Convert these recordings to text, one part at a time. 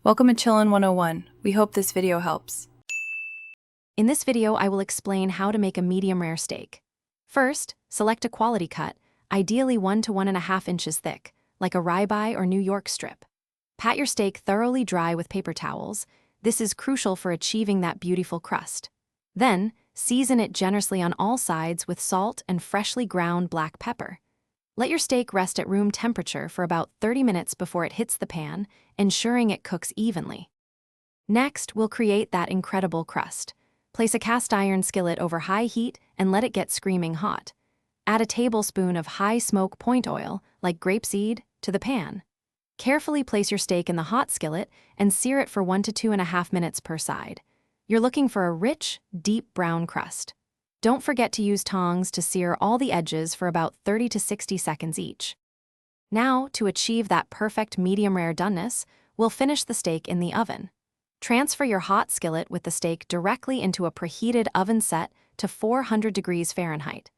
Welcome to Chillin' 101. We hope this video helps. In this video, I will explain how to make a medium rare steak. First, select a quality cut, ideally 1 to 1.5 inches thick, like a ribeye or New York strip. Pat your steak thoroughly dry with paper towels. This is crucial for achieving that beautiful crust. Then, season it generously on all sides with salt and freshly ground black pepper. Let your steak rest at room temperature for about 30 minutes before it hits the pan, ensuring it cooks evenly. Next, we'll create that incredible crust. Place a cast iron skillet over high heat and let it get screaming hot. Add a tablespoon of high smoke point oil, like grapeseed, to the pan. Carefully place your steak in the hot skillet and sear it for 1 to 2.5 minutes per side. You're looking for a rich, deep brown crust. Don't forget to use tongs to sear all the edges for about 30 to 60 seconds each. Now, to achieve that perfect medium rare doneness, we'll finish the steak in the oven. Transfer your hot skillet with the steak directly into a preheated oven set to 400 degrees Fahrenheit.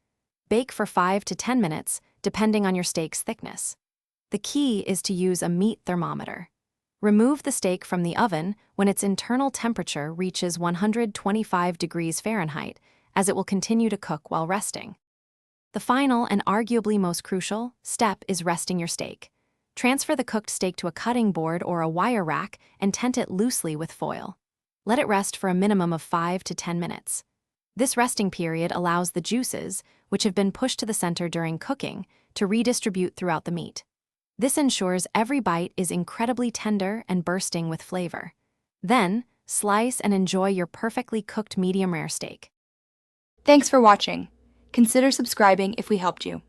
Bake for 5 to 10 minutes, depending on your steak's thickness. The key is to use a meat thermometer. Remove the steak from the oven when its internal temperature reaches 125 degrees Fahrenheit, as it will continue to cook while resting. The final and arguably most crucial step is resting your steak. Transfer the cooked steak to a cutting board or a wire rack and tent it loosely with foil. Let it rest for a minimum of 5 to 10 minutes. This resting period allows the juices, which have been pushed to the center during cooking, to redistribute throughout the meat. This ensures every bite is incredibly tender and bursting with flavor. Then, slice and enjoy your perfectly cooked medium rare steak. Thanks for watching. Consider subscribing if we helped you.